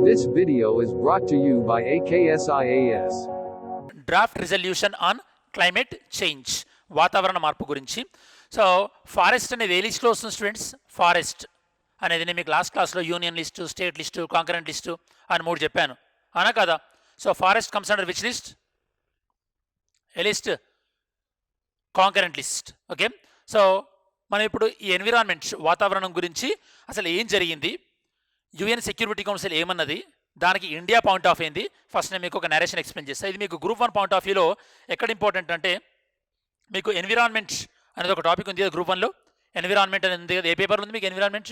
This video is brought to you by AKSIAS. Draft resolution on climate change, వాతావరణ మార్పు గురించి. So forest అనేది ఏ లిస్ట్లో వస్తుంది స్టూడెంట్స్? ఫారెస్ట్ అనేది నేను మీకు లాస్ట్ క్లాస్లో union list, state list, concurrent list అని 3 చెప్పాను, అవునా కదా? So forest comes under which list? A list? Concurrent list. Okay, so మనం ఇప్పుడు ఈ ఎన్విరాన్మెంట్, వాతావరణం గురించి అసలు ఏం జరిగింది, యుఎన్ సెక్యూరిటీ కౌన్సిల్ ఏమన్నది, దానికి ఇండియా పాయింట్ ఆఫ్ ఏంది, ఫస్ట్ నేను మీకు ఒక నరేషన్ ఎక్స్ప్లెయిన్ చేస్తాను. ఇది మీకు గ్రూప్ 1 పాయింట్ ఆఫ్ వ్యూలో ఎక్కడ ఇంపార్టెంట్ అంటే, మీకు ఎన్విరాన్మెంట్ అనేది ఒక టాపిక్ ఉంది కదా గ్రూప్ 1లో. ఎన్విరాన్మెంట్ అనేది ఉంది కదా, ఏ పేపర్లో ఉంది మీకు ఎన్విరాన్మెంట్?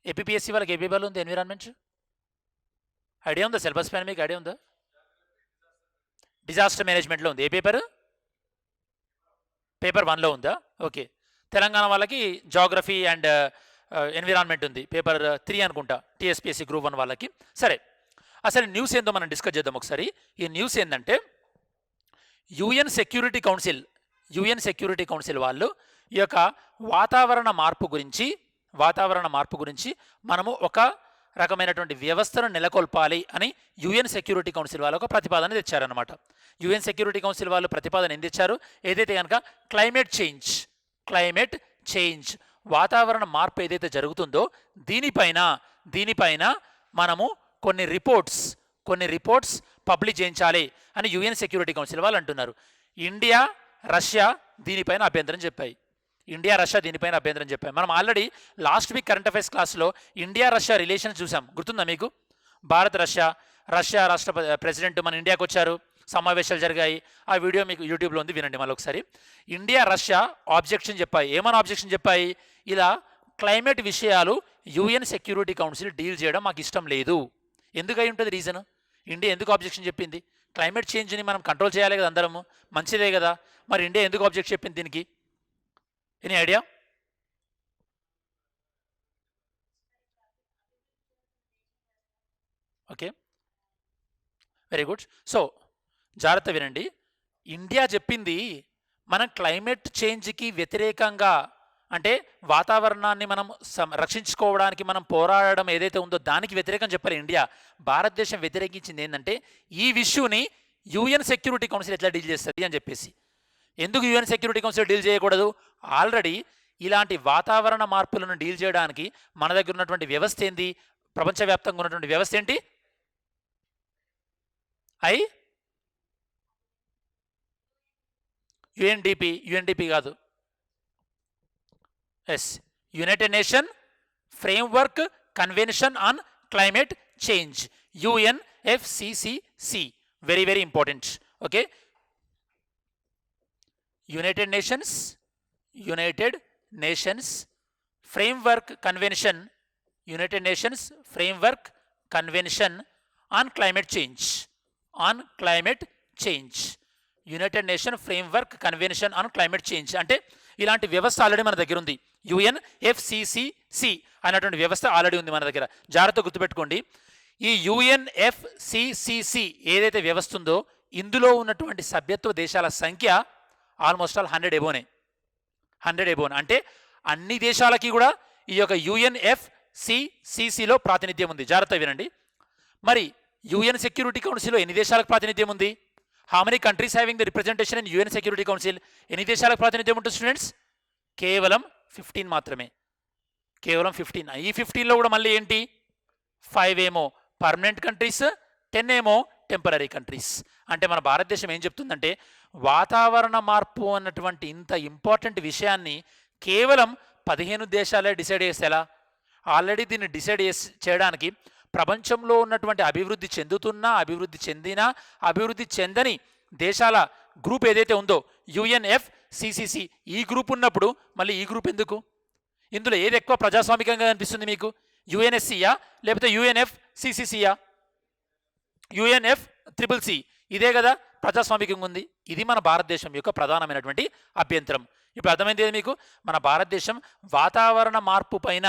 ఏపీఎస్సీ వాళ్ళకి ఏ పేపర్లో ఉంది ఎన్విరాన్మెంట్? ఐడియా ఉందా? సిలబస్ పైన మీకు ఐడియా ఉందా? డిజాస్టర్ మేనేజ్మెంట్లో ఉంది. ఏ పేపర్? పేపర్ 1లో ఉందా? ఓకే. తెలంగాణ వాళ్ళకి జాగ్రఫీ అండ్ ఎన్విరాన్మెంట్ ఉంది, పేపర్ 3 అనుకుంటా, టీఎస్పీఎస్సీ గ్రూప్ 1 వాళ్ళకి. సరే, అసలు న్యూస్ ఏందో మనం డిస్కస్ చేద్దాం ఒకసారి. ఈ న్యూస్ ఏంటంటే, యుఎన్ సెక్యూరిటీ కౌన్సిల్ వాళ్ళు ఈ యొక్క వాతావరణ మార్పు గురించి మనము ఒక రకమైనటువంటి వ్యవస్థను నెలకొల్పాలి అని యుఎన్ సెక్యూరిటీ కౌన్సిల్ వాళ్ళు ఒక ప్రతిపాదన తెచ్చారనమాట. యుఎన్ సెక్యూరిటీ కౌన్సిల్ వాళ్ళు ప్రతిపాదన ఏం తెచ్చారు? ఏదైతే కనుక క్లైమేట్ చేంజ్ వాతావరణ మార్పు ఏదైతే జరుగుతుందో దీనిపైన మనము కొన్ని రిపోర్ట్స్ పబ్లిష్ చేయించాలి అని యుఎన్ సెక్యూరిటీ కౌన్సిల్ వాళ్ళు అంటున్నారు. ఇండియా, రష్యా దీనిపైన అభ్యంతరం చెప్పాయి. మనం already last week current affairs క్లాస్లో ఇండియా రష్యా రిలేషన్స్ చూసాం, గుర్తుందా మీకు? భారత్ రష్యా రాష్ట్ర ప్రెసిడెంట్ మన ఇండియాకి వచ్చారు, సమావేశాలు జరిగాయి. ఆ వీడియో మీకు యూట్యూబ్లో ఉంది, వినండి మళ్ళీ ఒకసారి. ఇండియా రష్యా ఆబ్జెక్షన్ చెప్పాయి. ఏమని ఆబ్జెక్షన్ చెప్పాయి? ఇలా క్లైమేట్ విషయాలు యుఎన్ సెక్యూరిటీ కౌన్సిల్ డీల్ చేయడం మాకు ఇష్టం లేదు. ఎందుకై ఉంటుంది రీజన్? ఇండియా ఎందుకు ఆబ్జెక్షన్ చెప్పింది? క్లైమేట్ చేంజ్ని మనం కంట్రోల్ చేయాలి కదా, అందరము మంచిదే కదా, మరి ఇండియా ఎందుకు ఆబ్జెక్ట్ చెప్పింది దీనికి? Any idea? Okay, very good. So జాగ్రత్త వినండి. ఇండియా చెప్పింది మనం క్లైమేట్ చేంజ్కి వ్యతిరేకంగా, అంటే వాతావరణాన్ని మనం రక్షించుకోవడానికి మనం పోరాడడం ఏదైతే ఉందో దానికి వ్యతిరేకం చెప్పాలి ఇండియా. భారతదేశం వ్యతిరేకించింది ఏంటంటే, ఈ ఇష్యూని యుఎన్ సెక్యూరిటీ కౌన్సిల్ ఎట్లా డీల్ చేస్తుంది అని చెప్పేసి. ఎందుకు యుఎన్ సెక్యూరిటీ కౌన్సిల్ డీల్ చేయకూడదు? ఆల్రెడీ ఇలాంటి వాతావరణ మార్పులను డీల్ చేయడానికి మన దగ్గర ఉన్నటువంటి వ్యవస్థ ఏంది? ప్రపంచవ్యాప్తంగా ఉన్నటువంటి వ్యవస్థ ఏంటి? యుఎన్డిపి కాదు, United nation framework convention on climate change, UNFCCC. Very very important. Okay, United nations framework convention on climate change. United nation framework convention on climate change అంటే ఇలాంటి వ్యవస్థ ఆల్రెడీ మన దగ్గర ఉంది. UNFCCC అనేటువంటి వ్యవస్థ ఆల్రెడీ ఉంది మన దగ్గర. జాగ్రత్త గుర్తుపెట్టుకోండి. ఈ UNFCCC ఏదైతే వ్యవస్థ ఉందో ఇందులో ఉన్నటువంటి సభ్యత్వ దేశాల సంఖ్య ఆల్మోస్ట్ ఆల్ 100 ఎబోనే. అంటే అన్ని దేశాలకి కూడా ఈ యొక్క UNFCCCలో ప్రాతినిధ్యం ఉంది. జాగ్రత్త వినండి. మరి యుఎన్ సెక్యూరిటీ కౌన్సిల్లో ఎన్ని దేశాలకు ప్రాతినిధ్యం ఉంది? How many countries having the representation in UN security council? ఎన్ని దేశాలకు ప్రాతినిధ్యం ఉంటుంది స్టూడెంట్స్? కేవలం 15 మాత్రమే. కేవలం 15. ఈ 15లో కూడా మళ్ళీ ఏంటి? 5 ఏమో పర్మనెంట్ కంట్రీస్, 10 ఏమో టెంపరీ కంట్రీస్. అంటే మన భారతదేశం ఏం చెప్తుందంటే, వాతావరణ మార్పు అన్నటువంటి ఇంత ఇంపార్టెంట్ విషయాన్ని కేవలం 15 దేశాలే డిసైడ్ చేసేలా. ఆల్రెడీ దీన్ని డిసైడ్ చేయడానికి ప్రపంచంలో ఉన్నటువంటి అభివృద్ధి చెందుతున్నా, అభివృద్ధి చెందినా, అభివృద్ధి చెందని దేశాల గ్రూప్ ఏదైతే ఉందో UNFCCC, ఈ గ్రూప్ ఉన్నప్పుడు మళ్ళీ ఈ గ్రూప్ ఎందుకు? ఇందులో ఏది ఎక్కువ ప్రజాస్వామికంగా అనిపిస్తుంది మీకు? UNSCయా లేకపోతే UNFCCCయా? UNFCCC ఇదే కదా ప్రజాస్వామికంగా ఉంది. ఇది మన భారతదేశం యొక్క ప్రధానమైనటువంటి అభ్యంతరం. ఇప్పుడు అర్థమైంది మీకు? మన భారతదేశం వాతావరణ మార్పు పైన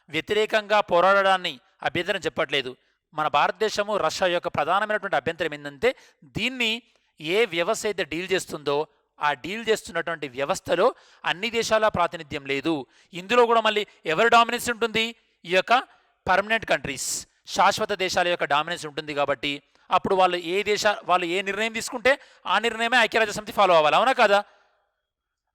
వ్యతిరేకంగా పోరాడడాన్ని అభ్యంతరం చెప్పట్లేదు. మన భారతదేశము రష్యా యొక్క ప్రధానమైనటువంటి అభ్యంతరం ఏంటంటే, దీన్ని ఏ వ్యవస్థ అయితే డీల్ చేస్తుందో ఆ డీల్ చేస్తున్నటువంటి వ్యవస్థలో అన్ని దేశాల ప్రాతినిధ్యం లేదు. ఇందులో కూడా మళ్ళీ ఎవరి డామినెన్స్ ఉంటుంది? ఈ యొక్క పర్మనెంట్ కంట్రీస్, శాశ్వత దేశాల యొక్క డామినెన్స్ ఉంటుంది కాబట్టి అప్పుడు వాళ్ళు ఏ నిర్ణయం తీసుకుంటే ఆ నిర్ణయమే ఐక్యరాజ్య సమితి ఫాలో అవ్వాలి, అవునా కదా?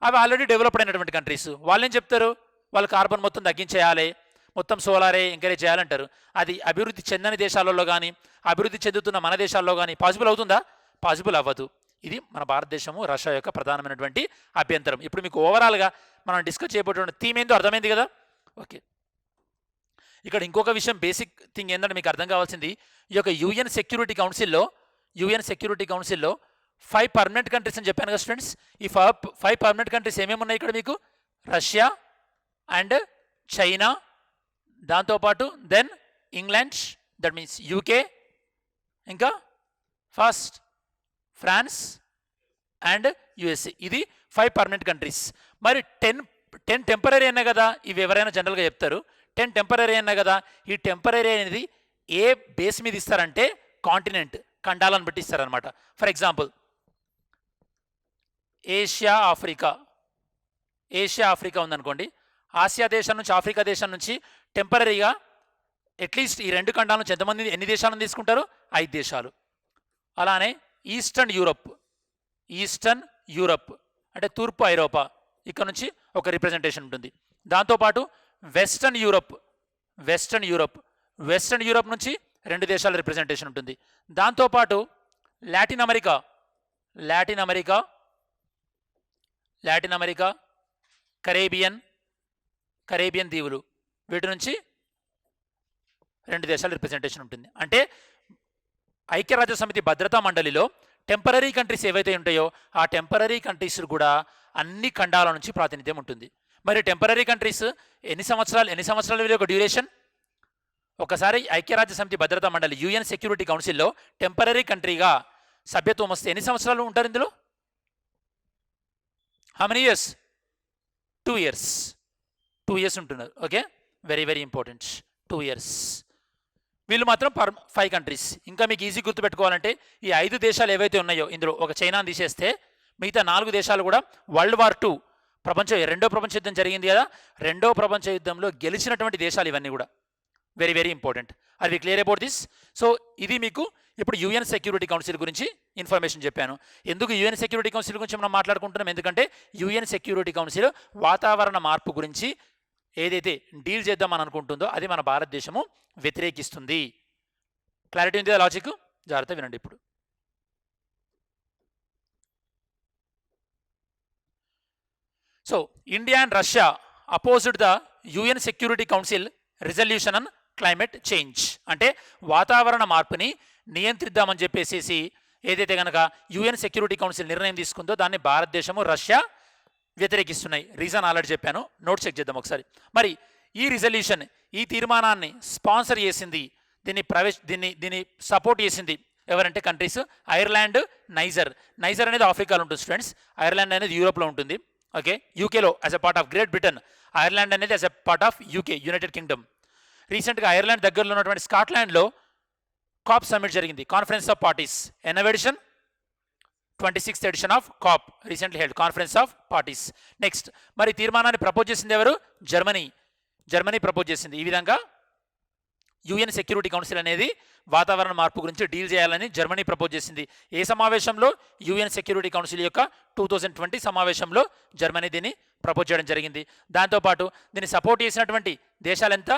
అవి ఆల్రెడీ డెవలప్డ్ అయినటువంటి కంట్రీస్. వాళ్ళేం చెప్తారు? వాళ్ళు కార్బన్ మొత్తం తగ్గించేయాలి, మొత్తం సోలారే ఎంకరేజ్ చేయాలంటారు. అది అభివృద్ధి చెందని దేశాలలో కానీ అభివృద్ధి చెందుతున్న మన దేశాల్లో కానీ పాసిబుల్ అవుతుందా? పాసిబుల్ అవ్వదు. ఇది మన భారతదేశము రష్యా యొక్క ప్రధానమైనటువంటి అభ్యంతరం. ఇప్పుడు మీకు ఓవరాల్గా మనం డిస్కస్ చేయబోతున్న థీమ్ ఏందో అర్థమైంది కదా? ఓకే, ఇక్కడ ఇంకొక విషయం బేసిక్ థింగ్ ఏంటంటే మీకు అర్థం కావాల్సింది, ఈ యొక్క యుఎన్ సెక్యూరిటీ కౌన్సిల్లో 5 పర్మనెంట్ కంట్రీస్ అని చెప్పాను కదా స్టూడెంట్స్. ఈ 5 పర్మనెంట్ కంట్రీస్ ఏమేమి ఉన్నాయి ఇక్కడ మీకు? రష్యా అండ్ చైనా, దాంతోపాటు then England, that means UK, ఇంకా ఫస్ట్ ఫ్రాన్స్ అండ్ యుఎస్ఏ. ఇది 5 పర్మనెంట్ కంట్రీస్. మరి 10 టెంపరీ అన్నా కదా, ఇవి ఎవరైనా జనరల్గా చెప్తారు. 10 టెంపరీ అన్నా కదా, ఈ టెంపరీ అనేది ఏ బేస్ మీద ఇస్తారంటే కాంటినెంట్, ఖండాలను బట్టి ఇస్తారనమాట. ఫర్ ఎగ్జాంపుల్ ఏషియా ఆఫ్రికా ఉందనుకోండి. ఆసియా దేశం నుంచి ఆఫ్రికా దేశం నుంచి టెంపరీగా అట్లీస్ట్ ఈ 2 ఖండాల నుంచి ఎన్ని దేశాలను తీసుకుంటారు? 5 దేశాలు. అలానే ఈస్టర్న్ యూరప్ అంటే తూర్పు ఐరోపా, ఇక్కడ నుంచి ఒక రిప్రజెంటేషన్ ఉంటుంది. దాంతోపాటు వెస్టర్న్ యూరప్ నుంచి 2 దేశాల రిప్రజెంటేషన్ ఉంటుంది. దాంతోపాటు లాటిన్ అమెరికా, కరేబియన్ దీవులు, వీటి నుంచి 2 దేశాల రిప్రజెంటేషన్ ఉంటుంది. అంటే ఐక్యరాజ్య సమితి భద్రతా మండలిలో టెంపరీ కంట్రీస్ ఏవైతే ఉంటాయో ఆ టెంపరీ కంట్రీస్ కూడా అన్ని ఖండాల నుంచి ప్రాతినిధ్యం ఉంటుంది. మరి టెంపరీ కంట్రీస్ ఎన్ని సంవత్సరాల వీళ్ళ యొక్క డ్యూరేషన్? ఒకసారి ఐక్యరాజ్య సమితి భద్రతా మండలి యుఎన్ సెక్యూరిటీ కౌన్సిల్లో టెంపరీ కంట్రీగా సభ్యత్వం వస్తే ఎన్ని సంవత్సరాలు ఉంటారు ఇందులో? How many years? 2 ఇయర్స్ ఉంటున్నారు. Okay, very very important. 2 years. వీళ్ళు మాత్రం 5 కంట్రీస్. ఇంకా మీకు ఈజీ గుర్తుపెట్టుకోవాలంటే ఈ 5 దేశాలు ఏవైతే ఉన్నాయో ఇందులో ఒక చైనాని తీసేస్తే మిగతా 4 దేశాలు కూడా వరల్డ్ వార్ 2 రెండో ప్రపంచ యుద్ధం జరిగింది కదా, రెండో ప్రపంచ యుద్ధంలో గెలిచినటువంటి దేశాలు ఇవన్నీ కూడా. Very very important. Are we clear about this? So ఇది మీకు ఇప్పుడు యుఎన్ సెక్యూరిటీ కౌన్సిల్ గురించి ఇన్ఫర్మేషన్ చెప్పాను. ఎందుకు యుఎన్ సెక్యూరిటీ కౌన్సిల్ గురించి మనం మాట్లాడుకుంటున్నాం? ఎందుకంటే యుఎన్ సెక్యూరిటీ కౌన్సిల్ వాతావరణ మార్పు గురించి ఏదైతే డీల్ చేద్దామని అనుకుంటుందో అది మన భారతదేశము వ్యతిరేకిస్తుంది. క్లారిటీ ఉంది కదా లాజిక్? జాగ్రత్త వినండి. ఇప్పుడు so India and Russia opposed the UN security council resolution on climate change. అంటే వాతావరణ మార్పుని నియంత్రిద్దామని చెప్పేసి ఏదైతే కనుక యుఎన్ సెక్యూరిటీ కౌన్సిల్ నిర్ణయం తీసుకుందో దాన్ని భారతదేశము రష్యా వ్యతిరేకిస్తున్నాయి. రీజన్ ఆల్రెడీ చెప్పాను, నోట్ చెక్ చేద్దాం ఒకసారి. మరి ఈ రిజల్యూషన్, ఈ తీర్మానాన్ని స్పాన్సర్ చేసింది, దీన్ని సపోర్ట్ చేసింది ఎవరంటే కంట్రీస్ ఐర్లాండ్, నైజర్ అనేది ఆఫ్రికాలో ఉంటుంది స్టూడెంట్స్, ఐర్లాండ్ అనేది యూరోప్లో ఉంటుంది. ఓకే, యూకేలో as a part of Great Britain, Ireland అనేది as a part of UK United Kingdom. రీసెంట్గా ఐర్లాండ్ దగ్గరలో ఉన్నటువంటి స్కాట్లాండ్లో కాప్ సమ్మిట్ జరిగింది, కాన్ఫరెన్స్ ఆఫ్ పార్టీస్. ఎన్నవ edition? 26th edition of COP recently held, conference of parties. Next, మరి తీర్మానాన్ని propose చేసింది ఎవరు? జర్మనీ ప్రపోజ్ చేసింది. ఈ విధంగా యుఎన్ సెక్యూరిటీ కౌన్సిల్ అనేది వాతావరణ మార్పు గురించి డీల్ చేయాలని జర్మనీ ప్రపోజ్ చేసింది. ఏ సమావేశంలో? యుఎన్ సెక్యూరిటీ కౌన్సిల్ యొక్క 2020 సమావేశంలో జర్మనీ దీన్ని ప్రపోజ్ చేయడం జరిగింది. దాంతోపాటు దీన్ని సపోర్ట్ చేసినటువంటి దేశాలు ఎంత?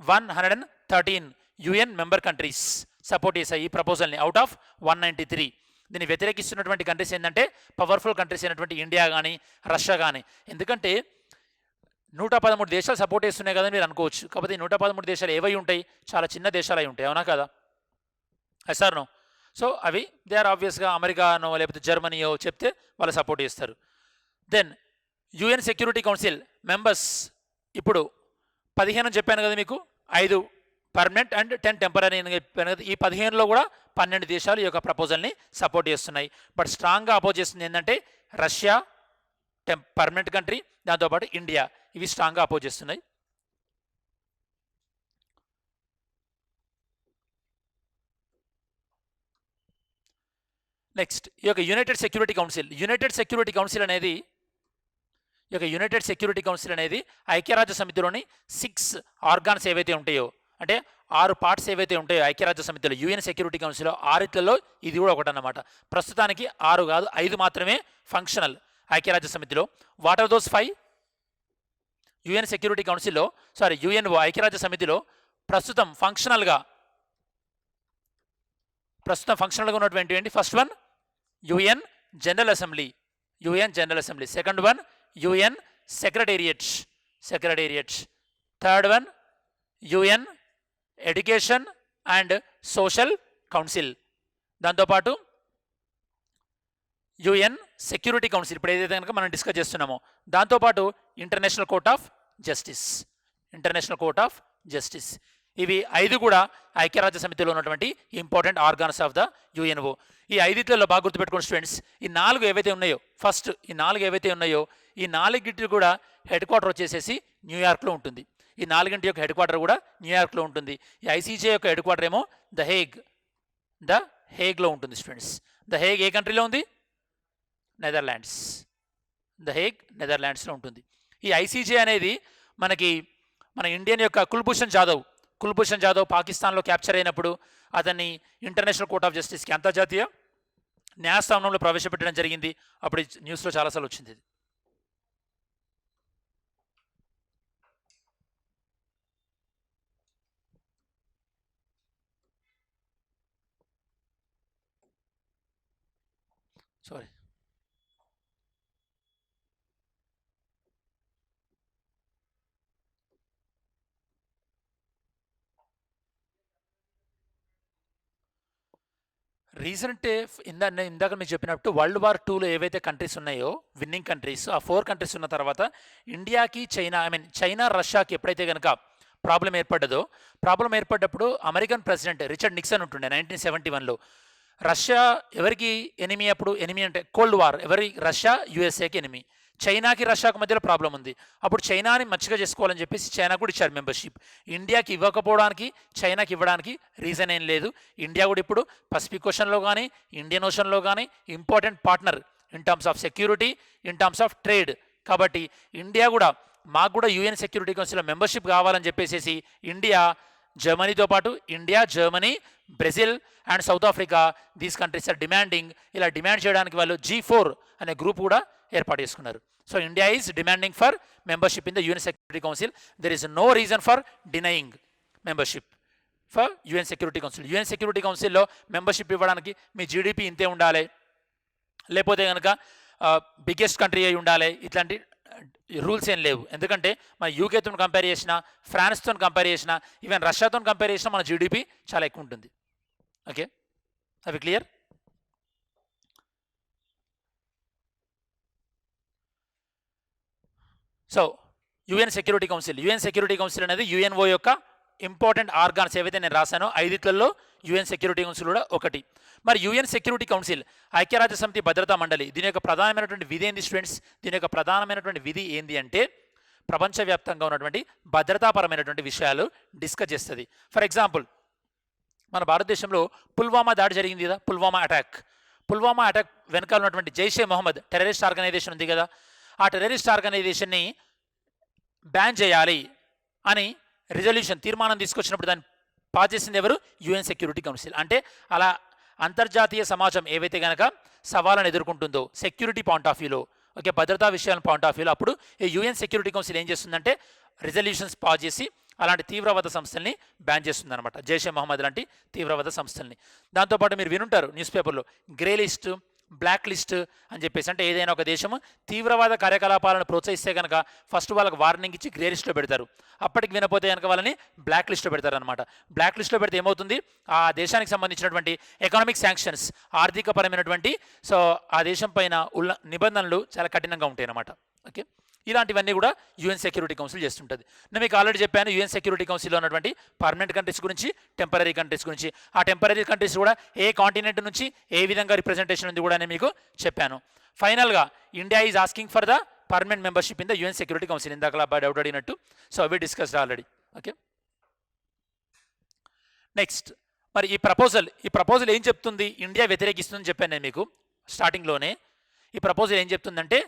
113 యుఎన్ మెంబర్ కంట్రీస్ సపోర్ట్ చేశాయి ఈ ప్రపోజల్ని అవుట్ ఆఫ్ 193. దీన్ని వ్యతిరేకిస్తున్నటువంటి కంట్రీస్ ఏంటంటే పవర్ఫుల్ కంట్రీస్ అయినటువంటి ఇండియా కానీ రష్యా కానీ. ఎందుకంటే 113 దేశాలు సపోర్ట్ చేస్తున్నాయి కదా మీరు అనుకోవచ్చు. కాకపోతే 113 దేశాలు ఏవై ఉంటాయి? చాలా చిన్న దేశాలు అయి ఉంటాయి, అవునా కదా? Sir no. సో అవి దే ఆర్ ఆబ్వియస్గా అమెరికానో లేకపోతే జర్మనీయో చెప్తే వాళ్ళు సపోర్ట్ చేస్తారు. Then UN security council members ఇప్పుడు 15 చెప్పాను కదా మీకు, 5 పర్మనెంట్ అండ్ 10 టెంపరీ అని చెప్పాను కదా. ఈ 15లో కూడా 12 దేశాలు ఈ యొక్క ప్రపోజల్ని సపోర్ట్ చేస్తున్నాయి. బట్ స్ట్రాంగ్గా అపోజ్ చేస్తుంది ఏంటంటే రష్యా పర్మనెంట్ కంట్రీ, దాంతోపాటు ఇండియా, ఇవి స్ట్రాంగ్గా అపోజ్ చేస్తున్నాయి. నెక్స్ట్, ఈ యొక్క యునైటెడ్ సెక్యూరిటీ కౌన్సిల్ అనేది ఐక్యరాజ్య సమితిలోని 6 ఆర్గాన్స్ ఏవైతే ఉంటాయో, అంటే 6 పార్ట్స్ ఏవైతే ఉంటాయో ఐక్యరాజ్య సమితిలో యుఎన్ సెక్యూరిటీ కౌన్సిల్లో 6 ఇది కూడా ఒకటన్నమాట. ప్రస్తుతానికి 6 కాదు 5 మాత్రమే ఫంక్షనల్ ఐక్యరాజ్య సమితిలో. What are those 5? UN security కౌన్సిల్లో యుఎన్ఓ ఐక్యరాజ్య సమితిలో ప్రస్తుతం ఫంక్షనల్గా ఉన్నటువంటి ఏంటి? First one UN general assembly, second one UN secretariat, third one UN education and social council, దాంతోపాటు యుఎన్ సెక్యూరిటీ కౌన్సిల్ ఇప్పుడు ఏదైతే కనుక మనం డిస్కస్ చేస్తున్నామో, దాంతోపాటు ఇంటర్నేషనల్ కోర్ట్ ఆఫ్ జస్టిస్. ఇవి 5 కూడా ఐక్యరాజ్య సమితిలో ఉన్నటువంటి important organs of the UNO. ఈ 5 బాగా గుర్తుపెట్టుకోండి స్టూడెంట్స్. ఈ 4 ఏవైతే ఉన్నాయో, ఈ 4 కూడా హెడ్ క్వార్టర్ వచ్చేసేసి న్యూయార్క్లో ఉంటుంది. ఈ 4 యొక్క హెడ్ క్వార్టర్ కూడా న్యూయార్క్లో ఉంటుంది. ఈ ఐసీజే యొక్క హెడ్ క్వార్టర్ ఏమో ద హేగ్లో ఉంటుంది స్టూడెంట్స్. ద హేగ్ ఏ కంట్రీలో ఉంది? నెదర్లాండ్స్. నెదర్లాండ్స్లో ఉంటుంది. ఈ ఐసీజే అనేది మన ఇండియన్ యొక్క కుల్భూషణ్ జాదవ్ పాకిస్తాన్లో క్యాప్చర్ అయినప్పుడు అతన్ని ఇంటర్నేషనల్ కోర్ట్ ఆఫ్ జస్టిస్కి, అంతర్జాతీయ న్యాయస్థానంలో ప్రవేశపెట్టడం జరిగింది. అప్పుడు న్యూస్లో చాలాసార్లు వచ్చింది. సారీ, రీసెంట్ ఇందాక మీకు చెప్పినట్టు వరల్డ్ వార్ 2లో ఏవైతే కంట్రీస్ ఉన్నాయో విన్నింగ్ కంట్రీస్, ఆ 4 కంట్రీస్ ఉన్న తర్వాత ఇండియాకి చైనా రష్యాకి ఎప్పుడైతే కనుక ప్రాబ్లం ఏర్పడ్డప్పుడు అమెరికన్ ప్రెసిడెంట్ రిచర్డ్ నిక్సన్ ఉంటుండే 1971లో. రష్యా ఎవరికి ఎనిమి? అప్పుడు ఎనిమి అంటే కోల్డ్ వార్, రష్యా యుఎస్ఏకి ఎనిమి. చైనాకి రష్యాకి మధ్యలో ప్రాబ్లం ఉంది. అప్పుడు చైనాని మంచిగా చేసుకోవాలని చెప్పేసి చైనా కూడా ఇచ్చారు మెంబర్షిప్. ఇండియాకి ఇవ్వకపోవడానికి, చైనాకి ఇవ్వడానికి రీజన్ ఏం లేదు. ఇండియా కూడా ఇప్పుడు పసిఫిక్ ఓషన్లో కానీ, ఇండియన్ ఓషన్లో కానీ important partner in terms of security, in terms of trade. కాబట్టి ఇండియా కూడా మాకు కూడా యుఎన్ సెక్యూరిటీ కౌన్సిల్లో మెంబర్షిప్ కావాలని చెప్పేసి జర్మనీతో పాటు Germany, Brazil and South Africa, these countries are demanding. ఇలా డిమాండ్ చేయడానికి వాళ్ళు G4 అనే గ్రూప్ కూడా ఏర్పాటు చేసుకున్నారు. So India is demanding for membership in the UN security council. There is no reason for denying membership for UN security council. UN security కౌన్సిల్లో membership ఇవ్వడానికి మీ జీడిపి ఇంతే ఉండాలి, లేకపోతే కనుక బిగ్గెస్ట్ కంట్రీ అయి ఉండాలి, ఇట్లాంటి రూల్స్ ఏం లేవు. ఎందుకంటే మన యూకేతో కంపేర్ చేసినా, ఫ్రాన్స్తో కంపేర్ చేసినా, ఈవెన్ రష్యాతో కంపేర్ చేసినా మన జీడిపి చాలా ఎక్కువ ఉంటుంది. ఓకే, అవి clear? So UN security council అనేది యుఎన్ఓ యొక్క ఇంపార్టెంట్ ఆర్గాన్స్ ఏవైతే నేను రాశానో 5 యుఎన్ సెక్యూరిటీ కౌన్సిల్ కూడా ఒకటి. మరి యుఎన్ సెక్యూరిటీ కౌన్సిల్ ఐక్యరాజ్య సమితి భద్రతా మండలి, దీని యొక్క ప్రధానమైనటువంటి విధి ఏంది స్టూడెంట్స్? దీని యొక్క ప్రధానమైనటువంటి విధి ఏంది అంటే ప్రపంచవ్యాప్తంగా ఉన్నటువంటి భద్రతాపరమైనటువంటి విషయాలు డిస్కస్ చేస్తుంది. ఫర్ ఎగ్జాంపుల్, మన భారతదేశంలో పుల్వామా దాడి జరిగింది కదా, పుల్వామా అటాక్ వెనకాల ఉన్నటువంటి జైషే మొహమ్మద్ టెర్రరిస్ట్ ఆర్గనైజేషన్ ఉంది కదా, ఆ టెర్రరిస్ట్ ఆర్గనైజేషన్ని బ్యాన్ చేయాలి అని తీర్మానం తీసుకొచ్చినప్పుడు దాన్ని పాస్ చేసింది ఎవరు? UN security council. అంటే అలా అంతర్జాతీయ సమాజం ఏవైతే కనుక సవాళ్ళను ఎదుర్కొంటుందో సెక్యూరిటీ పాయింట్ ఆఫ్ వ్యూలో, ఓకే, భద్రతా విషయాల పాయింట్ ఆఫ్ వ్యూలో, అప్పుడు ఈ యుఎన్ సెక్యూరిటీ కౌన్సిల్ ఏం చేస్తుందంటే రిజల్యూషన్స్ పాస్ చేసి అలాంటి తీవ్రవాద సంస్థల్ని బ్యాన్ చేస్తుంది అనమాట, జైషే మొహమ్మద్ లాంటి తీవ్రవాద సంస్థల్ని. దాంతోపాటు మీరు వినుంటారు న్యూస్ పేపర్లో గ్రే లిస్ట్, బ్లాక్ లిస్ట్ అని చెప్పేసి. అంటే ఏదైనా ఒక దేశము తీవ్రవాద కార్యకలాపాలను ప్రోత్సహిస్తే కనుక ఫస్ట్ వాళ్ళకి వార్నింగ్ ఇచ్చి గ్రే లిస్ట్లో పెడతారు. అప్పటికి వినపోతే కనుక వాళ్ళని బ్లాక్ లిస్ట్లో పెడతారు అనమాట. బ్లాక్ లిస్ట్లో పెడితే ఏమవుతుంది? ఆ దేశానికి సంబంధించినటువంటి ఎకనామిక్ శాంక్షన్స్, ఆర్థికపరమైనటువంటి ఆ దేశం పైన నిబంధనలు చాలా కఠినంగా ఉంటాయి అన్నమాట. ఓకే, ఇలాంటివన్నీ కూడా యుఎన్ సెక్యూరిటీ కౌన్సిల్ చేస్తుంటుంది. నేను మీకు ఆల్రెడీ చెప్పాను యుఎన్ సెక్యూరిటీ కౌన్సిల్లో ఉన్నటువంటి పర్మనెంట్ కంట్రీస్ గురించి, టెంపరీ కంట్రీస్ గురించి. ఆ టెంపరీ కంట్రీస్ కూడా ఏ కాంటినెంట్ నుంచి ఏ విధంగా రిప్రజెంటేషన్ ఉంది కూడా నేను మీకు చెప్పాను. ఫైనల్గా India is asking for the permanent membership in the UN security council. ఇందాక డౌట్ అడిగినట్టు. సో అవి డిస్కస్డ్ ఆల్రెడీ. ఓకే, నెక్స్ట్ మరి ఈ ప్రపోజల్ ఏం చెప్తుంది? ఇండియా వ్యతిరేకిస్తుందని చెప్పాను నేను మీకు స్టార్టింగ్లోనే. ఈ ప్రపోజల్ ఏం చెప్తుందంటే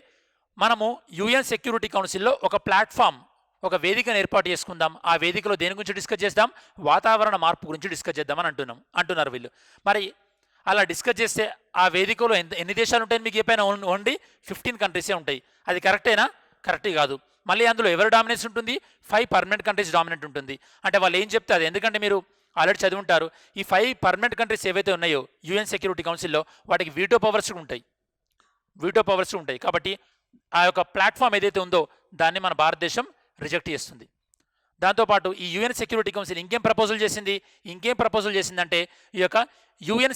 మనము యుఎన్ సెక్యూరిటీ కౌన్సిల్లో ఒక ప్లాట్ఫామ్, ఒక వేదికను ఏర్పాటు చేసుకుందాం, ఆ వేదికలో దేని గురించి డిస్కస్ చేద్దాం, వాతావరణ మార్పు గురించి డిస్కస్ చేద్దామని అంటున్నారు వీళ్ళు. మరి అలా డిస్కస్ చేస్తే ఆ వేదికలో ఎన్ని దేశాలు ఉంటాయని మీకు చెప్పైనా ఓన్లీ 15 కంట్రీసే ఉంటాయి. అది కరెక్టేనా? కరెక్టే కాదు. మళ్ళీ అందులో ఎవరు డామినేన్స్ ఉంటుంది? 5 పర్మనెంట్ కంట్రీస్ డామినెంట్ ఉంటుంది. అంటే వాళ్ళు ఏం చెప్తే అది, ఎందుకంటే మీరు ఆల్రెడీ చదివి ఉంటారు, ఈ 5 పర్మనెంట్ కంట్రీస్ ఏవైతే ఉన్నాయో యూఎన్ సెక్యూరిటీ కౌన్సిల్లో వాటికి వీటో పవర్స్ ఉంటాయి. కాబట్టి ఆ యొక్క ప్లాట్ఫామ్ ఏదైతే ఉందో దాన్ని మన భారతదేశం రిజెక్ట్ చేస్తుంది. దాంతోపాటు ఈ యూఎన్ సెక్యూరిటీ కౌన్సిల్ ఇంకేం ప్రపోజల్ చేసిందంటే ఈ యొక్క యూఎన్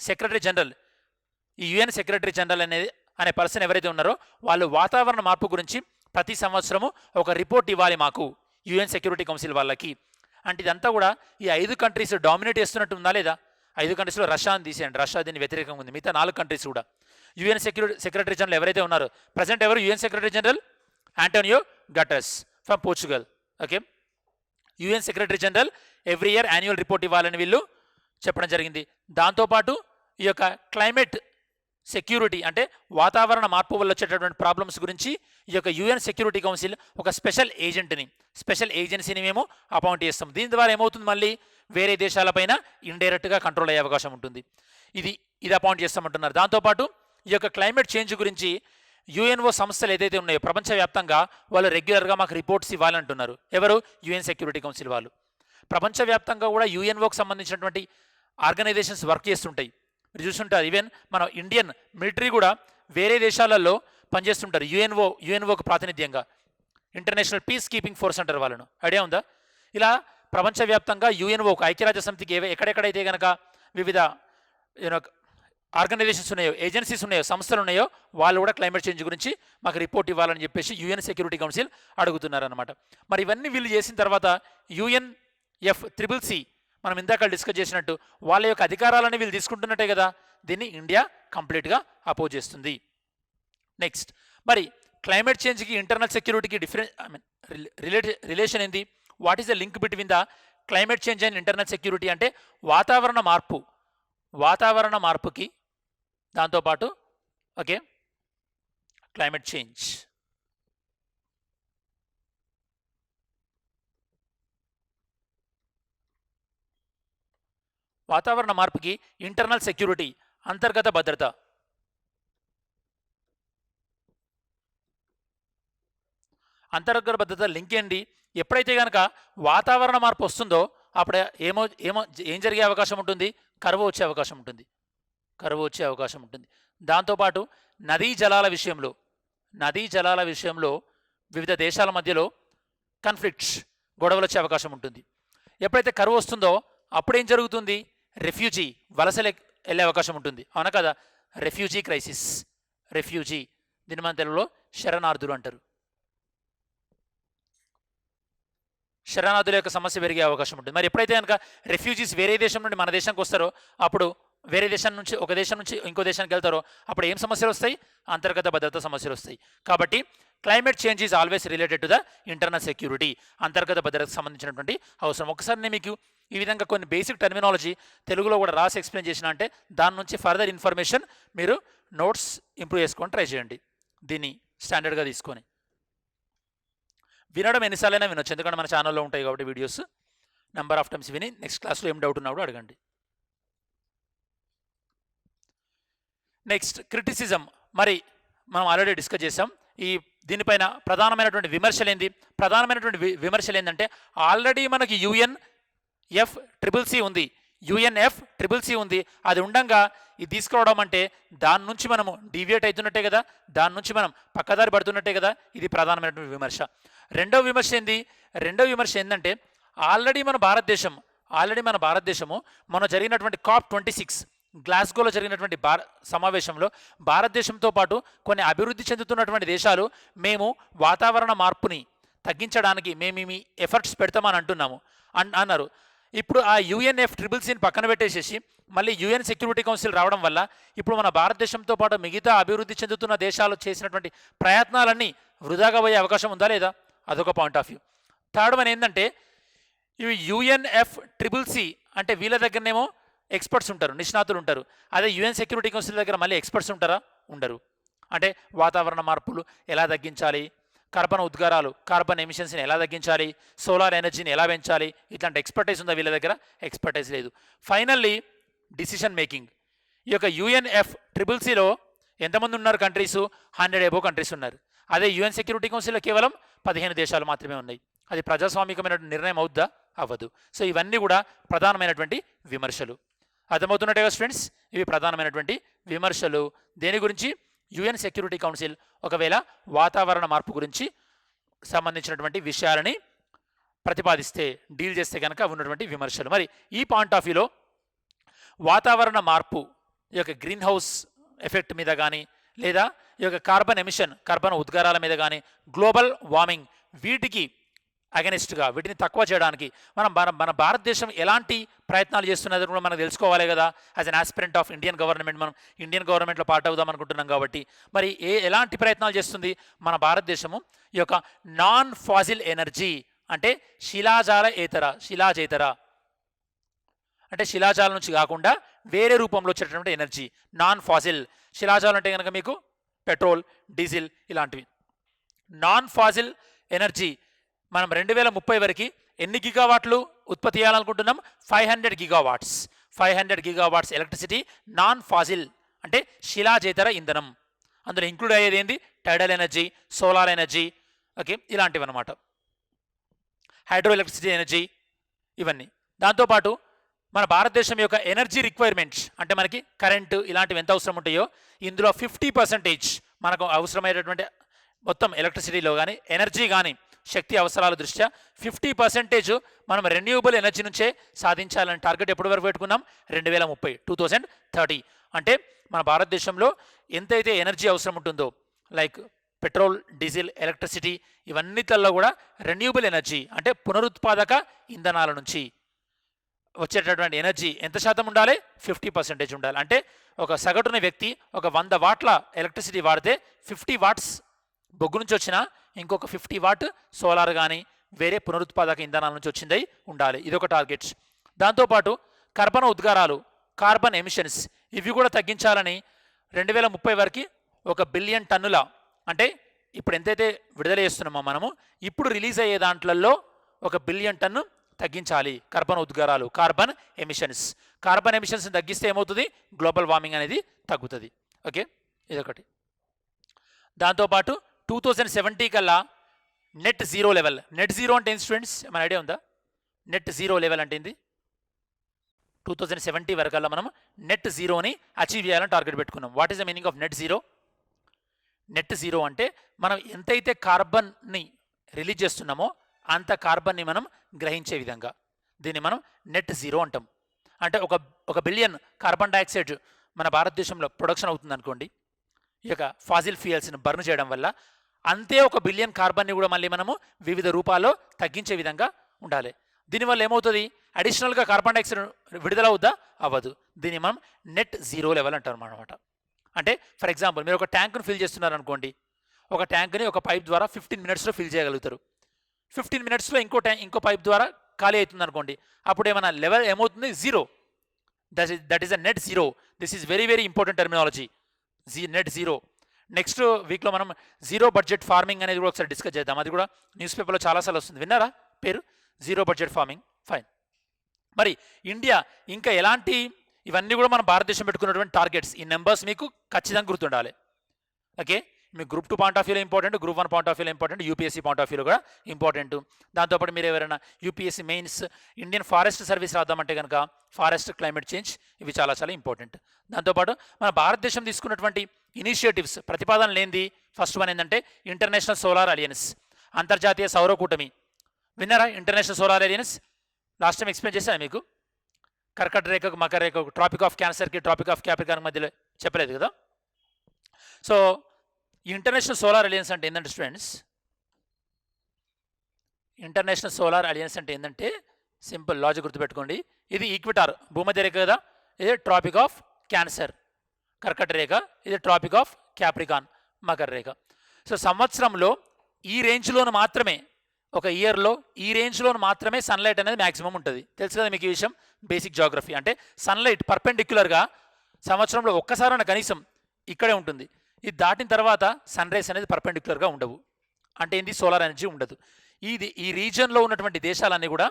సెక్రటరీ జనరల్, ఈ యూఎన్ సెక్రటరీ జనరల్ అనే పర్సన్ ఎవరైతే ఉన్నారో వాళ్ళు వాతావరణ మార్పు గురించి ప్రతి సంవత్సరము ఒక రిపోర్ట్ ఇవ్వాలి మాకు యూఎన్ సెక్యూరిటీ కౌన్సిల్ వాళ్ళకి. అంటే ఇదంతా కూడా ఈ 5 కంట్రీస్ డామినేట్ చేస్తున్నట్టు ఉందా లేదా? 5 కంట్రీస్లో రష్యాని తీసేయండి, రష్యా దీన్ని వ్యతిరేకంగా ఉంది. మిగతా 4 కంట్రీస్ కూడా యూఎన్ సెక్రటరీ జనరల్ ఎవరైతే ఉన్నారో, ప్రజెంట్ ఎవరు UN secretary general? Antonio girders from Portugal. Okay, UN secretary general every year annual report ఇవ్వాలని వీళ్ళు చెప్పడం జరిగింది. దాంతోపాటు ఈ యొక్క క్లైమేట్ సెక్యూరిటీ అంటే వాతావరణ మార్పు వల్ల వచ్చేటటువంటి ప్రాబ్లమ్స్ గురించి ఈ యొక్క యూఎన్ సెక్యూరిటీ కౌన్సిల్ ఒక స్పెషల్ ఏజెన్సీని మేము అపాయింట్ చేస్తాం. దీని ద్వారా ఏమవుతుంది, మళ్ళీ వేరే దేశాలపైన ఇండైరెక్ట్గా కంట్రోల్ అయ్యే అవకాశం ఉంటుంది. ఇది అపాయింట్ చేస్తామంటున్నారు. దాంతోపాటు ఈ యొక్క క్లైమేట్ చేంజ్ గురించి యుఎన్ఓ సంస్థలు ఏదైతే ఉన్నాయో ప్రపంచవ్యాప్తంగా వాళ్ళు రెగ్యులర్గా మాకు రిపోర్ట్స్ ఇవ్వాలంటున్నారు. ఎవరు? యుఎన్ సెక్యూరిటీ కౌన్సిల్ వాళ్ళు. ప్రపంచవ్యాప్తంగా కూడా యుఎన్ఓకి సంబంధించినటువంటి ఆర్గనైజేషన్స్ వర్క్ చేస్తుంటాయి. మీరు చూస్తుంటారు, ఈవెన్ మన ఇండియన్ మిలిటరీ కూడా వేరే దేశాలలో పనిచేస్తుంటారు యుఎన్ఓకి ప్రాతినిధ్యంగా. ఇంటర్నేషనల్ పీస్ కీపింగ్ ఫోర్స్ అంటారు వాళ్ళను. ఐడియా ఉందా? ఇలా ప్రపంచవ్యాప్తంగా యుఎన్ఓకి, ఐక్యరాజ్య సమితికి ఎక్కడెక్కడైతే కనుక వివిధ ఆర్గనైజేషన్స్ ఉన్నాయో, ఏజెన్సీస్ ఉన్నాయో, సంస్థలు ఉన్నాయో వాళ్ళు కూడా క్లైమేట్ చేంజ్ గురించి మాకు రిపోర్ట్ ఇవ్వాలని చెప్పేసి యుఎన్ సెక్యూరిటీ కౌన్సిల్ అడుగుతున్నారనమాట. మరి ఇవన్నీ వీళ్ళు చేసిన తర్వాత UNFCCC మనం ఇందాక డిస్కస్ చేసినట్టు వాళ్ళ యొక్క అధికారాలని వీళ్ళు తీసుకుంటున్నట్టే కదా, దీన్ని ఇండియా కంప్లీట్గా అపోజ్ చేస్తుంది. నెక్స్ట్, మరి క్లైమేట్ చేంజ్కి ఇంటర్నల్ సెక్యూరిటీకి రిలేషన్ ఏంది? What is the link between the climate change and internal security అంటే వాతావరణ మార్పుకి దాంతోపాటు ఓకే క్లైమేట్ చేంజ్. వాతావరణ మార్పుకి ఇంటర్నల్ సెక్యూరిటీ, అంతర్గత భద్రత. అంతర్గత భద్రత లింక్ ఏంటి? ఎప్పుడైతే కనుక వాతావరణ మార్పు వస్తుందో అప్పుడు ఏం జరిగే అవకాశం ఉంటుంది? కరువు వచ్చే అవకాశం ఉంటుంది. దాంతోపాటు నదీ జలాల విషయంలో వివిధ దేశాల మధ్యలో కాన్ఫ్లిక్ట్స్, గొడవలు వచ్చే అవకాశం ఉంటుంది. ఎప్పుడైతే కరువు వస్తుందో అప్పుడు ఏం జరుగుతుంది? వలస వెళ్ళే అవకాశం ఉంటుంది. అవునా కదా? రెఫ్యూజీ క్రైసిస్, దీని మన తెలుగులో శరణార్థులు అంటారు. శరణార్థుల యొక్క సమస్య పెరిగే అవకాశం ఉంటుంది. మరి ఎప్పుడైతే కనుక రెఫ్యూజీస్ వేరే దేశం నుండి మన దేశానికి వస్తారో అప్పుడు వేరే దేశం నుంచి ఒక దేశం నుంచి ఇంకో దేశానికి వెళ్తారో అప్పుడు ఏం సమస్యలు వస్తాయి? అంతర్గత భద్రత సమస్యలు వస్తాయి. కాబట్టి climate change is always related to the internal security, అంతర్గత భద్రతకు సంబంధించినటువంటి అవసరం. ఒకసారి నేను మీకు ఈ విధంగా కొన్ని బేసిక్ టర్మినాలజీ తెలుగులో కూడా రాసి ఎక్స్ప్లెయిన్ చేసిన అంటే దాని నుంచి ఫర్దర్ ఇన్ఫర్మేషన్ మీరు నోట్స్ ఇంప్రూవ్ చేసుకొని ట్రై చేయండి, దీన్ని స్టాండర్డ్గా తీసుకొని. వినడం ఎన్నిసార్లైనా వినొచ్చు, ఎందుకంటే మన ఛానల్లో ఉంటాయి కాబట్టి వీడియోస్. నెంబర్ ఆఫ్ టైమ్స్ విని నెక్స్ట్ క్లాస్లో ఏం డౌట్ ఉన్నప్పుడు అడగండి. Next, criticism. మరి మనం ఆల్రెడీ డిస్కస్ చేసాం. దీనిపైన ప్రధానమైనటువంటి విమర్శలు ఏంటంటే ఆల్రెడీ మనకి UNFCCC ఉంది. అది ఉండంగా ఇది తీసుకురావడం అంటే దాని నుంచి మనము డీవియేట్ అవుతున్నట్టే కదా, దాని నుంచి మనం పక్కదారి పడుతున్నట్టే కదా. ఇది ప్రధానమైనటువంటి విమర్శ. రెండవ విమర్శ ఏంటంటే ఆల్రెడీ మన భారతదేశము మన జరిగినటువంటి COP26 గ్లాస్గోలో జరిగినటువంటి సమావేశంలో భారతదేశంతో పాటు కొన్ని అభివృద్ధి చెందుతున్నటువంటి దేశాలు మేము వాతావరణ మార్పుని తగ్గించడానికి మేము ఎఫర్ట్స్ పెడతామని అన్నారు. ఇప్పుడు ఆ UNFCCCని పక్కన పెట్టేసేసి మళ్ళీ UN సెక్యూరిటీ కౌన్సిల్ రావడం వల్ల ఇప్పుడు మన భారతదేశంతో పాటు మిగతా అభివృద్ధి చెందుతున్న దేశాలు చేసినటువంటి ప్రయత్నాలన్నీ వృధాగా పోయే అవకాశం ఉందా లేదా? అదొక point of view. Third one ఏంటంటే ఇవి UNFCCC అంటే వీళ్ళ దగ్గరనేమో ఎక్స్పర్ట్స్ ఉంటారు, నిష్ణాతులు ఉంటారు. అదే UN సెక్యూరిటీ కౌన్సిల్ దగ్గర మళ్ళీ ఎక్స్పర్ట్స్ ఉంటారా? ఉండరు. అంటే వాతావరణ మార్పులు ఎలా తగ్గించాలి, కార్బన్ ఉద్గారాలు, కార్బన్ ఎమిషన్స్ని ఎలా తగ్గించాలి, సోలార్ ఎనర్జీని ఎలా పెంచాలి, ఇట్లాంటి ఎక్స్పర్టైజ్ ఉందా వీళ్ళ దగ్గర? ఎక్స్పర్టైజ్ లేదు. Finally decision making. ఈ యొక్క యుఎన్ఎఫ్ ట్రిపుల్సీలో ఎంతమంది ఉన్నారు కంట్రీస్? 100 అబోవ్ కంట్రీస్ ఉన్నారు. అదే యుఎన్ సెక్యూరిటీ కౌన్సిల్లో కేవలం 15 దేశాలు మాత్రమే ఉన్నాయి. అది ప్రజాస్వామికమైన నిర్ణయం అవుద్దా? అవ్వదు. సో ఇవన్నీ కూడా ప్రధానమైనటువంటి విమర్శలు. అర్థమవుతున్నట్టే కదా స్టూడెంట్స్? ఇవి ప్రధానమైనటువంటి విమర్శలు. దేని గురించి? యుఎన్ సెక్యూరిటీ కౌన్సిల్ ఒకవేళ వాతావరణ మార్పు గురించి సంబంధించినటువంటి విషయాలని ప్రతిపాదిస్తే, డీల్ చేస్తే కనుక ఉన్నటువంటి విమర్శలు. మరి ఈ పాయింట్ ఆఫ్ వ్యూలో వాతావరణ మార్పు ఈ యొక్క గ్రీన్ హౌస్ ఎఫెక్ట్ మీద కానీ, లేదా ఈ యొక్క కార్బన్ ఎమిషన్, కార్బన్ ఉద్గారాల మీద కానీ, గ్లోబల్ వార్మింగ్, వీటికి అగెనిస్ట్గా, వీటిని తక్కువ చేయడానికి మన భారతదేశం ఎలాంటి ప్రయత్నాలు చేస్తున్నది కూడా మనం తెలుసుకోవాలి కదా. As an aspirant of Indian government, మనం ఇండియన్ గవర్నమెంట్లో పార్ట్ అవుదాం అనుకుంటున్నాం కాబట్టి, మరి ఎలాంటి ప్రయత్నాలు చేస్తుంది మన భారతదేశము? ఈ యొక్క నాన్ ఫాసిల్ ఎనర్జీ అంటే శిలాజేతర అంటే శిలాజాల నుంచి కాకుండా వేరే రూపంలో వచ్చేటటువంటి ఎనర్జీ నాన్ ఫాసిల్. శిలాజాలు అంటే కనుక మీకు పెట్రోల్, డీజిల్ ఇలాంటివి. నాన్ ఫాసిల్ ఎనర్జీ మనం 2030 వరకు ఎన్ని గిగావాట్లు ఉత్పత్తి చేయాలనుకుంటున్నాం? 500 gigawatts. 500 gigawatts electricity non fossil అంటే శిలాజేతర ఇంధనం. అందులో ఇంక్లూడ్ అయ్యేది ఏంటి? Tidal energy, solar energy, okay, ఇలాంటివి అనమాట. హైడ్రో ఎలక్ట్రిసిటీ ఎనర్జీ, ఇవన్నీ. దాంతోపాటు మన భారతదేశం యొక్క ఎనర్జీ రిక్వైర్మెంట్స్ అంటే మనకి కరెంటు ఇలాంటివి ఎంత అవసరం ఉంటాయో, ఇందులో 50% మనకు అవసరమైనటువంటి మొత్తం ఎలక్ట్రిసిటీలో కానీ, ఎనర్జీ కానీ, శక్తి అవసరాల దృష్ట్యా 50% మనం రెన్యూవబుల్ ఎనర్జీ నుంచే సాధించాలని టార్గెట్ ఎప్పటి వరకు పెట్టుకున్నాం? 2030 అంటే మన భారతదేశంలో ఎంతైతే ఎనర్జీ అవసరం ఉంటుందో, లైక్ పెట్రోల్, డీజిల్, ఎలక్ట్రిసిటీ, ఇవన్నిటిల్లో కూడా రెన్యూవబుల్ ఎనర్జీ అంటే పునరుత్పాదక ఇంధనాల నుంచి వచ్చేటటువంటి ఎనర్జీ ఎంత శాతం ఉండాలి? 50% ఉండాలి. అంటే ఒక సగటున వ్యక్తి ఒక 100 వాట్ల ఎలక్ట్రిసిటీ వాడితే 50 వాట్స్ బొగ్గు నుంచి వచ్చినా ఇంకొక 50 వాట్ సోలార్ కానీ వేరే పునరుత్పాదక ఇంధనాల నుంచి వచ్చిందై ఉండాలి. ఇదొక టార్గెట్స్. దాంతోపాటు కర్బన ఉద్గారాలు, కార్బన్ ఎమిషన్స్, ఇవి కూడా తగ్గించాలని 2030 వరకు 1 బిలియన్ టన్నుల అంటే ఇప్పుడు ఎంతైతే విడుదల చేస్తున్నామో మనము, ఇప్పుడు రిలీజ్ అయ్యే దాంట్లలో 1 బిలియన్ టన్ను తగ్గించాలి కార్బన్ ఉద్గారాలు, కార్బన్ ఎమిషన్స్. కార్బన్ ఎమిషన్స్ని తగ్గిస్తే ఏమవుతుంది? గ్లోబల్ వార్మింగ్ అనేది తగ్గుతుంది. ఓకే, ఇదొకటి. దాంతోపాటు 2070 కల్లా net zero level. Net zero అంటే ఏంటి స్టూడెంట్స్? మన ఐడియా ఉందా? నెట్ జీరో లెవెల్ అంటే ఏంది? 2070 వరకల్లా మనం నెట్ జీరోని అచీవ్ చేయాలని టార్గెట్ పెట్టుకున్నాం. What is the meaning of net zero? Net zero అంటే మనం ఎంతైతే కార్బన్ని రిలీజ్ చేస్తున్నామో అంత కార్బన్ని మనం గ్రహించే విధంగా దీన్ని మనం నెట్ జీరో అంటాం. అంటే ఒక బిలియన్ కార్బన్ డైఆక్సైడ్ మన భారతదేశంలో ప్రొడక్షన్ అవుతుంది అనుకోండి, ఈ యొక్క ఫాజిల్ ఫ్యూయల్స్ని బర్న్ చేయడం వల్ల అంతే 1 బిలియన్ కార్బన్ని కూడా మళ్ళీ మనము వివిధ రూపాల్లో తగ్గించే విధంగా ఉండాలి. దీనివల్ల ఏమవుతుంది? అడిషనల్గా కార్బన్ డైఆక్సైడ్ విడుదల అవుద్దా? అవ్వదు. దీన్ని మనం నెట్ జీరో లెవెల్ అంటాం అనమాట. అంటే ఫర్ ఎగ్జాంపుల్ మీరు ఒక ట్యాంక్ను ఫిల్ చేస్తున్నారు అనుకోండి, ఒక ట్యాంక్ని ఒక పైప్ ద్వారా 15 మినిట్స్లో ఫిల్ చేయగలుగుతారు. 15 మినిట్స్లో ఇంకో పైప్ ద్వారా ఖాళీ అవుతుంది అనుకోండి, అప్పుడు ఏమైనా లెవెల్ ఏమవుతుంది? Zero. That is a net zero. This is very very important terminology, net zero. Next వీక్లో మనం జీరో బడ్జెట్ ఫార్మింగ్ అనేది కూడా ఒకసారి డిస్కస్ చేద్దాం. అది కూడా న్యూస్ పేపర్లో చాలాసార్లు వస్తుంది, విన్నారా పేరు? Zero budget farming. ఫైన్. మరి ఇండియా ఇంకా ఎలాంటి, ఇవన్నీ కూడా మన భారతదేశం పెట్టుకున్నటువంటి టార్గెట్స్. ఈ నెంబర్స్ మీకు ఖచ్చితంగా గుర్తుండాలి. ఓకే, మీకు గ్రూప్ 2 పాయింట్ ఆఫ్ వ్యూలో ఇంపార్టెంట్, గ్రూప్ 1 పాయింట్ ఆఫ్ వ్యూలో ఇంపార్టెంట్, యూపీఎస్సీ పాయింట్ ఆఫ్ వ్యూలో కూడా ఇంపార్టెంట్. దాంతోపాటు మీరు ఎవరైనా UPSC mains, Indian forest service రాద్దామంటే కనుక ఫారెస్ట్, క్లైమేట్ చేంజ్, ఇవి చాలా చాలా ఇంపార్టెంట్. దాంతోపాటు మన భారతదేశం తీసుకున్నటువంటి ఇనిషియేటివ్స్, ప్రతిపాదనలు ఏంది? ఫస్ట్ వన్ ఏంటంటే ఇంటర్నేషనల్ సోలార్ అలయన్స్, అంతర్జాతీయ సౌర కూటమి. విన్నారా international solar alliance? Last time explain చేశాను మీకు. కర్కట రేఖకు, మకర రేఖకు, ట్రాపిక్ ఆఫ్ క్యాన్సర్కి, ట్రాపిక్ ఆఫ్ క్యాప్రికాన్ మధ్యలో చెప్పలేదు కదా. సో ఈ ఇంటర్నేషనల్ సోలార్ అలయన్స్ అంటే ఏంటంటే స్టూడెంట్స్, ఇంటర్నేషనల్ సోలార్ అలయన్స్ అంటే ఏంటంటే సింపుల్ లాజిక్ గుర్తుపెట్టుకోండి. ఇది ఈక్విటార్, భూమధ్య రేఖ కదా, ఇది ట్రాపిక్ ఆఫ్ క్యాన్సర్ కర్కట రేఖ, ఇది trophic of Capricorn Makar Rekha. So సంవత్సరంలో ఈ రేంజ్లోను మాత్రమే, ఒక ఇయర్లో ఈ రేంజ్లోను మాత్రమే సన్లైట్ అనేది మ్యాక్సిమం ఉంటుంది. తెలుసు కదా మీకు ఈ విషయం, బేసిక్ జాగ్రఫీ. అంటే సన్లైట్ పర్పెండిక్యులర్గా సంవత్సరంలో ఒక్కసారైనా కనీసం ఇక్కడే ఉంటుంది. ఇది దాటిన తర్వాత సన్ రైస్ అనేది పర్పెండిక్యులర్గా ఉండవు. అంటే ఏంది, సోలార్ ఎనర్జీ ఉండదు. ఈ రీజియన్లో ఉన్నటువంటి దేశాలన్నీ కూడా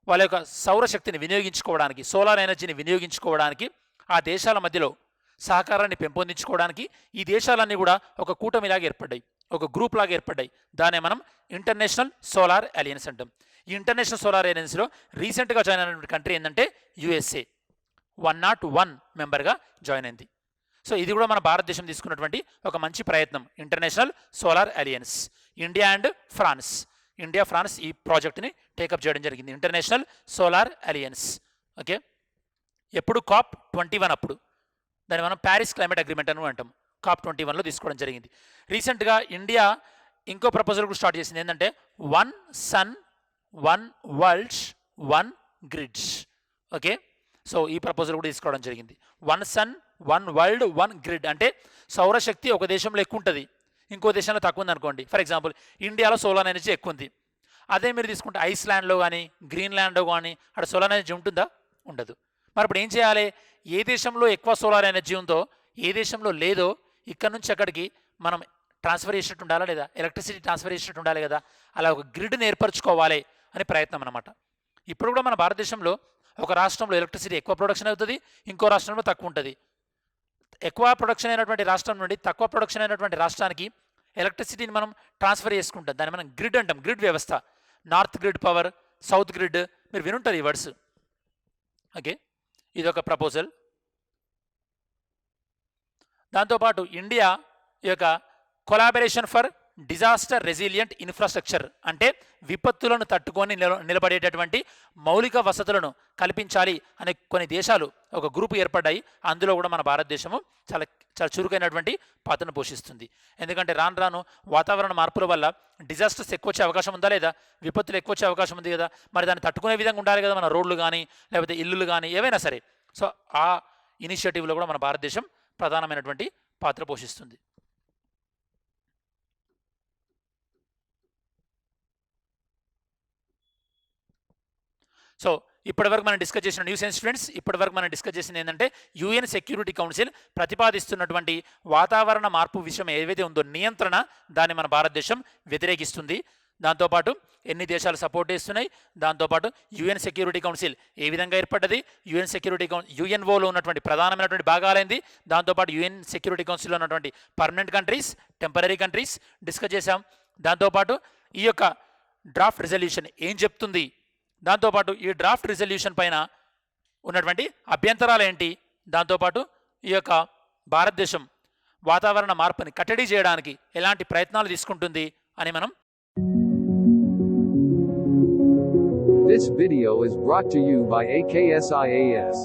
వాళ్ళ యొక్క సౌరశక్తిని వినియోగించుకోవడానికి, సోలార్ ఎనర్జీని వినియోగించుకోవడానికి, ఆ దేశాల మధ్యలో సహకారాన్ని పెంపొందించుకోవడానికి ఈ దేశాలన్నీ కూడా ఒక కూటమిలాగా ఏర్పడ్డాయి, ఒక గ్రూప్ లాగా ఏర్పడ్డాయి. దాన్నే మనం ఇంటర్నేషనల్ సోలార్ అలయన్స్ అంటాం. ఈ ఇంటర్నేషనల్ సోలార్ అలయన్స్లో రీసెంట్గా జాయిన్ అయినటువంటి కంట్రీ ఏంటంటే యుఎస్ఏ 101 మెంబర్గా జాయిన్ అయింది. సో ఇది కూడా మన భారతదేశం తీసుకున్నటువంటి ఒక మంచి ప్రయత్నం, international solar alliance. India and France, India France ఈ ప్రాజెక్ట్ని టేకప్ చేయడం జరిగింది, ఇంటర్నేషనల్ సోలార్ అలయన్స్. ఓకే, ఎప్పుడు COP21 అప్పుడు దాన్ని మనం ప్యారిస్ క్లైమేట్ అగ్రిమెంట్ అని అంటాం. COP21లో తీసుకోవడం జరిగింది. రీసెంట్గా ఇండియా ఇంకో ప్రపోజల్ కూడా స్టార్ట్ చేసింది, ఏంటంటే 1 sun 1 world 1 grids. Okay, so ఈ ప్రపోజల్ కూడా తీసుకోవడం జరిగింది. 1 సన్ 1 వరల్డ్ 1 గ్రిడ్ అంటే సౌరశక్తి ఒక దేశంలో ఎక్కువ ఉంటుంది, ఇంకో దేశంలో తక్కువ ఉంది అనుకోండి. ఫర్ ఎగ్జాంపుల్ ఇండియాలో సోలార్ ఎనర్జీ ఎక్కువ ఉంది, అదే మీరు తీసుకుంటే ఐస్లాండ్లో కానీ గ్రీన్లాండ్లో కానీ అక్కడ సోలార్ ఎనర్జీ ఉంటుందా? ఉండదు. మరి ఇప్పుడు ఏం చేయాలి? ఏ దేశంలో ఎక్కువ సోలార్ ఎనర్జీ ఉందో, ఏ దేశంలో లేదో ఇక్కడ నుంచి అక్కడికి మనం ట్రాన్స్ఫర్ చేసినట్టు ఉండాలా లేదా, ఎలక్ట్రిసిటీ ట్రాన్స్ఫర్ చేసినట్టు ఉండాలి కదా, అలా ఒక గ్రిడ్ని ఏర్పరచుకోవాలి అనే ప్రయత్నం అన్నమాట. ఇప్పుడు కూడా మన భారతదేశంలో ఒక రాష్ట్రంలో ఎలక్ట్రిసిటీ ఎక్కువ ప్రొడక్షన్ అవుతుంది, ఇంకో రాష్ట్రంలో తక్కువ ఉంటుంది. ఎక్కువ ప్రొడక్షన్ అయినటువంటి రాష్ట్రం నుండి తక్కువ ప్రొడక్షన్ అయినటువంటి రాష్ట్రానికి ఎలక్ట్రిసిటీని మనం ట్రాన్స్ఫర్ చేసుకుంటాం. దాన్ని మనం గ్రిడ్ అంటాం, గ్రిడ్ వ్యవస్థ. North grid power, south grid, మీరు వినుంటారు ఈ వర్డ్స్. ఓకే, ఇది ఒక ప్రపోజల్. దాంతోపాటు ఇండియా ఈ యొక్క collaboration for disaster resilient infrastructure అంటే విపత్తులను తట్టుకొని నిలబడేటటువంటి మౌలిక వసతులను కల్పించాలి అనే కొన్ని దేశాలు ఒక గ్రూప్ ఏర్పడ్డాయి. అందులో కూడా మన భారతదేశము చాలా చాలా చురుకైనటువంటి పాత్రను పోషిస్తుంది. ఎందుకంటే రాను రాను వాతావరణ మార్పుల వల్ల డిజాస్టర్స్ ఎక్కువ వచ్చే అవకాశం ఉందా లేదా, విపత్తులు ఎక్కువ వచ్చే అవకాశం ఉంది కదా, మరి దాన్ని తట్టుకునే విధంగా ఉండాలి కదా మన రోడ్లు కానీ లేకపోతే ఇల్లులు కానీ ఏవైనా సరే. సో ఆ ఇనిషియేటివ్లో కూడా మన భారతదేశం ప్రధానమైనటువంటి పాత్ర పోషిస్తుంది. సో ఇప్పటివరకు మనం డిస్కస్ చేసిన న్యూస్ అండ్ స్టూడెంట్స్, ఇప్పటివరకు మనం డిస్కస్ చేసింది ఏంటంటే యుఎన్ సెక్యూరిటీ కౌన్సిల్ ప్రతిపాదిస్తున్నటువంటి వాతావరణ మార్పు విషయం ఏదైతే ఉందో నియంత్రణ, దాన్ని మన భారతదేశం వ్యతిరేకిస్తుంది. దాంతోపాటు ఎన్ని దేశాలు సపోర్ట్ చేస్తున్నాయి, దాంతోపాటు యుఎన్ సెక్యూరిటీ కౌన్సిల్ ఏ విధంగా ఏర్పడ్డది, యుఎన్ఓలో ఉన్నటువంటి ప్రధానమైనటువంటి భాగాలైంది, దాంతోపాటు యుఎన్ సెక్యూరిటీ కౌన్సిల్లో ఉన్నటువంటి permanent countries, temporary countries discuss చేశాం. దాంతోపాటు ఈ యొక్క డ్రాఫ్ట్ రిజల్యూషన్ ఏం చెప్తుంది, దాంతోపాటు ఈ డ్రాఫ్ట్ రిజల్యూషన్ పైన ఉన్నటువంటి అభ్యంతరాలు ఏంటి, దాంతోపాటు ఈ యొక్క భారతదేశం వాతావరణ మార్పుని కట్టడి చేయడానికి ఎలాంటి ప్రయత్నాలు తీసుకుంటుంది అని మనం. This video is brought to you by AKSIAS.